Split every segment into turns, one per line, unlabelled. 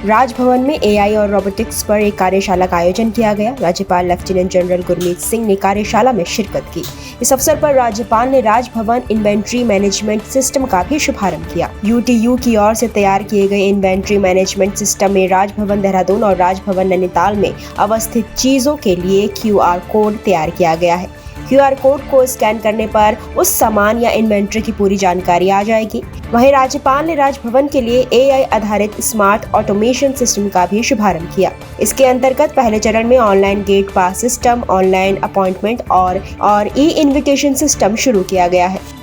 राजभवन में एआई और रोबोटिक्स पर एक कार्यशाला का आयोजन किया गया। राज्यपाल लेफ्टिनेंट जनरल गुरमीत सिंह ने कार्यशाला में शिरकत की। इस अवसर पर राज्यपाल ने राजभवन इन्वेंट्री मैनेजमेंट सिस्टम का भी शुभारंभ किया। यूटीयू की ओर से तैयार किए गए इन्वेंट्री मैनेजमेंट सिस्टम में राजभवन देहरादून और राजभवन नैनीताल में अवस्थित चीजों के लिए QR कोड तैयार किया गया है। QR कोड को स्कैन करने पर उस सामान या इन्वेंट्री की पूरी जानकारी आ जाएगी। वहीं राज्यपाल ने राजभवन के लिए AI आधारित स्मार्ट ऑटोमेशन सिस्टम का भी शुभारंभ किया। इसके अंतर्गत पहले चरण में ऑनलाइन गेट पास सिस्टम, ऑनलाइन अपॉइंटमेंट और ई-इन्विटेशन सिस्टम शुरू किया गया है।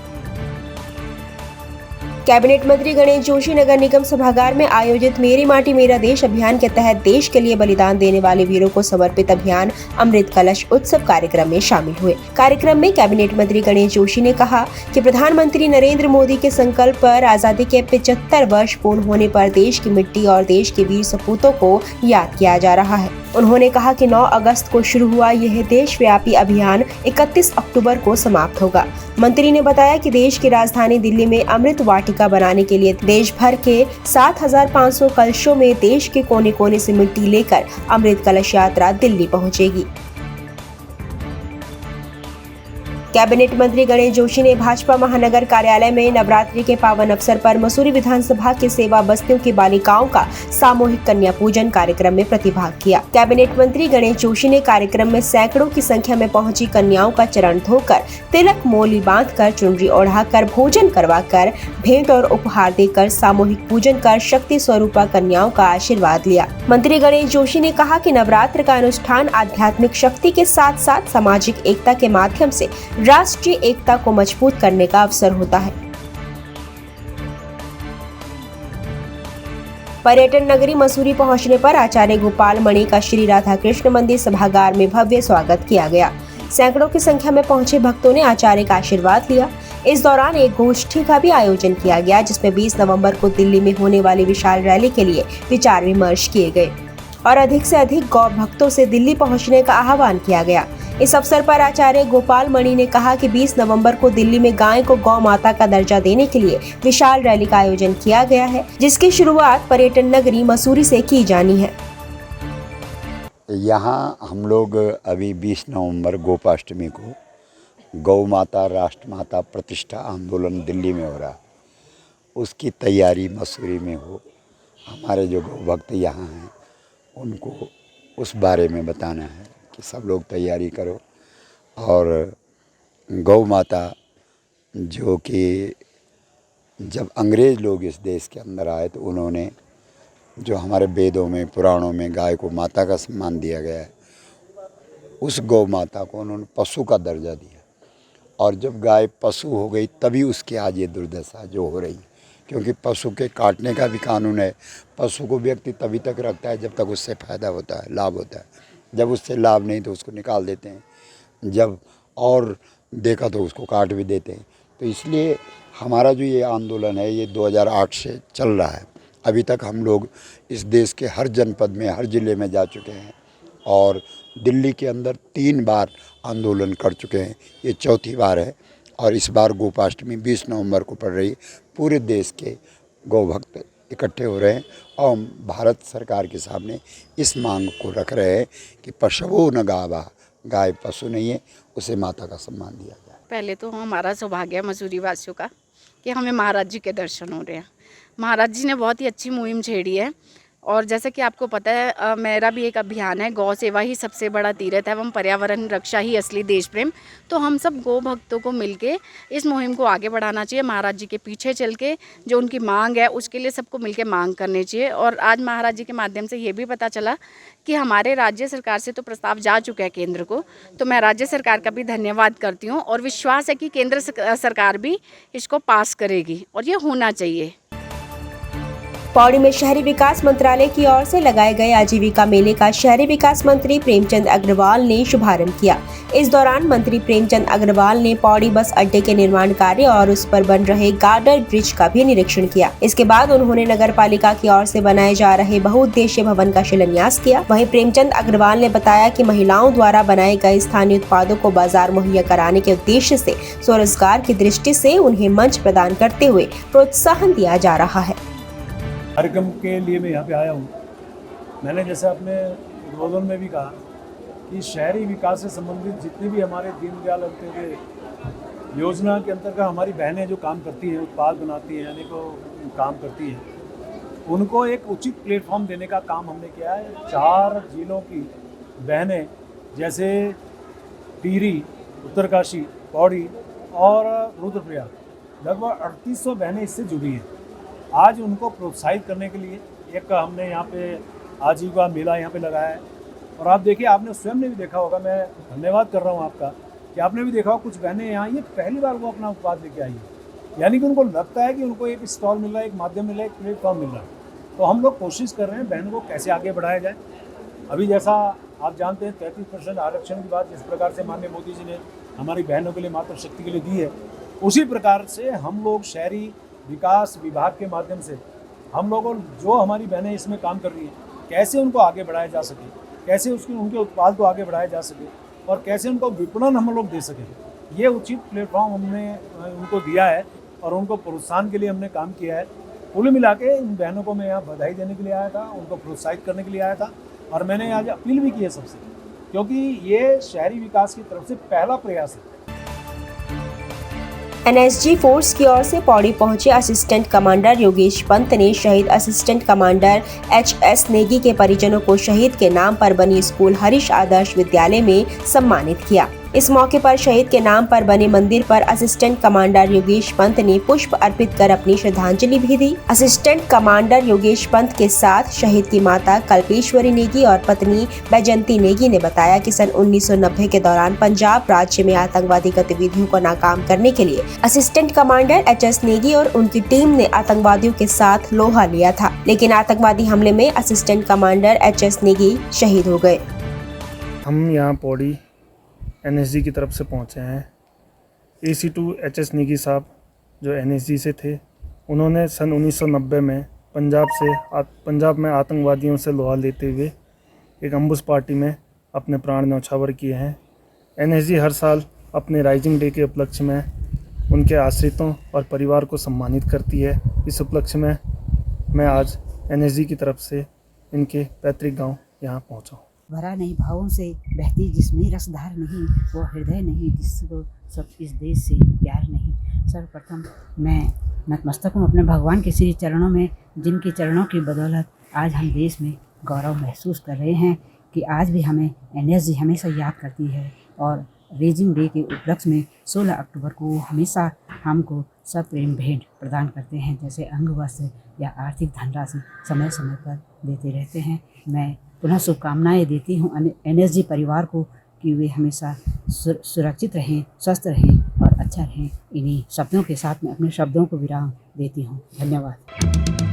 कैबिनेट मंत्री गणेश जोशी नगर निगम सभागार में आयोजित मेरी माटी मेरा देश अभियान के तहत देश के लिए बलिदान देने वाले वीरों को समर्पित अभियान अमृत कलश उत्सव कार्यक्रम में शामिल हुए। कार्यक्रम में कैबिनेट मंत्री गणेश जोशी ने कहा कि प्रधानमंत्री नरेंद्र मोदी के संकल्प पर आजादी के 75 वर्ष पूर्ण होने पर देश की मिट्टी और देश के वीर सपूतों को याद किया जा रहा है। उन्होंने कहा कि 9 अगस्त को शुरू हुआ यह देशव्यापी अभियान 31 अक्टूबर को समाप्त होगा। मंत्री ने बताया कि देश की राजधानी दिल्ली में अमृत वाटिका बनाने के लिए देश भर के 7,500 कलशों में देश के कोने कोने से मिट्टी लेकर अमृत कलश यात्रा दिल्ली पहुंचेगी। कैबिनेट मंत्री गणेश जोशी ने भाजपा महानगर कार्यालय में नवरात्रि के पावन अवसर पर मसूरी विधानसभा के सेवा बस्तियों की बालिकाओं का सामूहिक कन्या पूजन कार्यक्रम में प्रतिभाग किया। कैबिनेट मंत्री गणेश जोशी ने कार्यक्रम में सैकड़ों की संख्या में पहुंची कन्याओं का चरण धोकर, तिलक मोली बांधकर, चुनरी ओढ़ाकर, भोजन करवाकर, भेंट और उपहार देकर सामूहिक पूजन कर शक्ति स्वरूपा कन्याओं का आशीर्वाद लिया। मंत्री गणेश जोशी ने कहा कि नवरात्र का अनुष्ठान आध्यात्मिक शक्ति के साथ साथ सामाजिक एकता के माध्यम से राष्ट्रीय एकता को मजबूत करने का अवसर होता है। पर्यटन नगरी मसूरी पहुंचने पर आचार्य गोपाल मणि का श्री राधा कृष्ण मंदिर सभागार में भव्य स्वागत किया गया। सैकड़ों की संख्या में पहुंचे भक्तों ने आचार्य का आशीर्वाद लिया। इस दौरान एक गोष्ठी का भी आयोजन किया गया, जिसमें 20 नवंबर को दिल्ली में होने वाली विशाल रैली के लिए विचार विमर्श किए गए और अधिक से अधिक गौ भक्तों से दिल्ली पहुंचने का आह्वान किया गया। इस अवसर पर आचार्य गोपाल मणि ने कहा कि 20 नवंबर को दिल्ली में गाय को गौ माता का दर्जा देने के लिए विशाल रैली का आयोजन किया गया है, जिसकी शुरुआत पर्यटन नगरी मसूरी से की जानी है।
यहाँ हम लोग अभी 20 नवंबर गोपाष्टमी को गौ माता राष्ट्र माता प्रतिष्ठा आंदोलन दिल्ली में हो रहा है, उसकी तैयारी मसूरी में हो। हमारे जो गौ भक्त यहाँ हैं उनको उस बारे में बताना है कि सब लोग तैयारी करो। और गौ माता जो कि जब अंग्रेज़ लोग इस देश के अंदर आए तो उन्होंने जो हमारे वेदों में पुराणों में गाय को माता का सम्मान दिया गया है, उस गौ माता को उन्होंने पशु का दर्जा दिया। और जब गाय पशु हो गई तभी उसकी आज ये दुर्दशा जो हो रही है, क्योंकि पशु के काटने का भी कानून है। पशु को व्यक्ति तभी तक रखता है जब तक उससे फ़ायदा होता है, लाभ होता है। जब उससे लाभ नहीं तो उसको निकाल देते हैं, जब और देखा तो उसको काट भी देते हैं। तो इसलिए हमारा जो ये आंदोलन है ये 2008 से चल रहा है। अभी तक हम लोग इस देश के हर जनपद में, हर ज़िले में जा चुके हैं और दिल्ली के अंदर 3 बार आंदोलन कर चुके हैं। ये चौथी बार है और इस बार गोपाष्टमी 20 नवंबर को पड़ रही है। पूरे देश के गौ भक्त इकट्ठे हो रहे हैं और भारत सरकार के सामने इस मांग को रख रहे हैं कि पशवो न गावा, गाय पशु नहीं है, उसे माता का सम्मान दिया जाए।
पहले तो हमारा सौभाग्य है मसूरी वासियों का कि हमें महाराज जी के दर्शन हो रहे हैं। महाराज जी ने बहुत ही अच्छी मुहिम छेड़ी है और जैसे कि आपको पता है मेरा भी एक अभियान है, गौ सेवा ही सबसे बड़ा तीर्थ है एवं पर्यावरण रक्षा ही असली देश प्रेम। तो हम सब गौ भक्तों को मिलके इस मुहिम को आगे बढ़ाना चाहिए। महाराज जी के पीछे चल के जो उनकी मांग है उसके लिए सबको मिलके मांग करनी चाहिए। और आज महाराज जी के माध्यम से ये भी पता चला कि हमारे राज्य सरकार से तो प्रस्ताव जा चुका है केंद्र को, तो मैं राज्य सरकार का भी धन्यवाद करती हूँ और विश्वास है कि केंद्र सरकार भी इसको पास करेगी और ये होना चाहिए।
पौड़ी में शहरी विकास मंत्रालय की ओर से लगाए गए आजीविका मेले का शहरी विकास मंत्री प्रेमचंद अग्रवाल ने शुभारंभ किया। इस दौरान मंत्री प्रेमचंद अग्रवाल ने पौड़ी बस अड्डे के निर्माण कार्य और उस पर बन रहे गार्डर ब्रिज का भी निरीक्षण किया। इसके बाद उन्होंने नगर पालिका की ओर से बनाए जा रहे बहुउद्देशीय भवन का शिलान्यास किया। वहीं प्रेमचंद अग्रवाल ने बताया कि महिलाओं द्वारा बनाए गए स्थानीय उत्पादों को बाजार मुहैया कराने के उद्देश्य से स्वरोजगार की दृष्टि से उन्हें मंच प्रदान करते हुए प्रोत्साहन दिया जा रहा है।
कार्यक्रम के लिए मैं यहाँ पे आया हूँ मैंने जैसे अपने उद्बोधन में भी कहा कि शहरी विकास से संबंधित जितनी भी हमारे दीनदयाल अंत्योदय योजना के अंतर्गत हमारी बहनें जो काम करती हैं, उत्पाद बनाती हैं, अनेकों काम करती हैं, उनको एक उचित प्लेटफॉर्म देने का काम हमने किया है। 4 जिलों की बहनें जैसे टिहरी, उत्तरकाशी, पौड़ी और रुद्रप्रयाग लगभग 3800 बहनें इससे जुड़ी हैं। आज उनको प्रोत्साहित करने के लिए एक हमने यहाँ पे आजीविका मेला यहाँ पे लगाया है। और आप देखिए, आपने स्वयं ने भी देखा होगा, मैं धन्यवाद कर रहा हूँ आपका कि आपने भी देखा होगा कुछ बहनें यहाँ ये पहली बार वो अपना उत्पाद लेके आई है, यानी कि उनको लगता है कि उनको एक स्टॉल मिल रहा है, एक माध्यम मिल रहा है, एक प्लेटफॉर्म मिल रहा है। तो हम लोग कोशिश कर रहे हैं बहनों को कैसे आगे बढ़ाया जाए। अभी जैसा आप जानते हैं 33% आरक्षण की बात जिस प्रकार से माननीय मोदी जी ने हमारी बहनों के लिए, मातृशक्ति के लिए दी है, उसी प्रकार से हम लोग शहरी विकास विभाग के माध्यम से हम लोगों जो हमारी बहनें इसमें काम कर रही हैं, कैसे उनको आगे बढ़ाया जा सके, कैसे उनके उत्पाद को आगे बढ़ाया जा सके और कैसे उनको विपणन हम लोग दे सकें, ये उचित प्लेटफॉर्म हमने उनको दिया है और उनको प्रोत्साहन के लिए हमने काम किया है। कुल मिला के इन बहनों को मैं यहाँ बधाई देने के लिए आया था, उनको प्रोत्साहित करने के लिए आया था और मैंने आज अपील भी की है सबसे, क्योंकि ये शहरी विकास की तरफ से पहला प्रयास है।
एनएसजी फोर्स की ओर से पौड़ी पहुंचे असिस्टेंट कमांडर योगेश पंत ने शहीद असिस्टेंट कमांडर एचएस नेगी के परिजनों को शहीद के नाम पर बनी स्कूल हरीश आदर्श विद्यालय में सम्मानित किया। इस मौके पर शहीद के नाम पर बने मंदिर पर असिस्टेंट कमांडर योगेश पंत ने पुष्प अर्पित कर अपनी श्रद्धांजलि भी दी। असिस्टेंट कमांडर योगेश पंत के साथ शहीद की माता कल्पेश्वरी नेगी और पत्नी बैजंती नेगी ने बताया कि सन 1990 के दौरान पंजाब राज्य में आतंकवादी गतिविधियों को नाकाम करने के लिए असिस्टेंट कमांडर एचएस नेगी और उनकी टीम ने आतंकवादियों के साथ लोहा लिया था, लेकिन आतंकवादी हमले में असिस्टेंट कमांडर एचएस नेगी शहीद हो गए।
हम यहाँ पौड़ी एनएसजी की तरफ से पहुँचे हैं। AC2 एचएस नेगी साहब जो एनएसजी से थे, उन्होंने सन 1990 में पंजाब में आतंकवादियों से लोहा लेते हुए एक अम्बुस पार्टी में अपने प्राण न्यौछावर किए हैं। एनएसजी हर साल अपने राइजिंग डे के उपलक्ष्य में उनके आश्रितों और परिवार को सम्मानित करती है। इस उपलक्ष्य में मैं आज एनएसजी की तरफ से इनके पैतृक गांव यहाँ पहुँचा हूँ।
भरा नहीं भावों से बहती जिसमें रसधार नहीं, वो हृदय नहीं जिसको सब इस देश से प्यार नहीं। सर्वप्रथम मैं नतमस्तक हूँ अपने भगवान के श्री चरणों में, जिनके चरणों की बदौलत आज हम देश में गौरव महसूस कर रहे हैं कि आज भी हमें एनएसजी हमेशा याद करती है और रेजिंग डे के उपलक्ष्य में 16 अक्टूबर को हमेशा हमको सब प्रेम भेंट प्रदान करते हैं, जैसे अंग वस्त्र या आर्थिक धनराशि समय समय पर देते रहते हैं। मैं पुनः शुभकामनाएं देती हूँ एनएसजी परिवार को कि वे हमेशा सुरक्षित रहें, स्वस्थ रहें और अच्छा रहें। इन्हीं शब्दों के साथ मैं अपने शब्दों को विराम देती हूँ। धन्यवाद।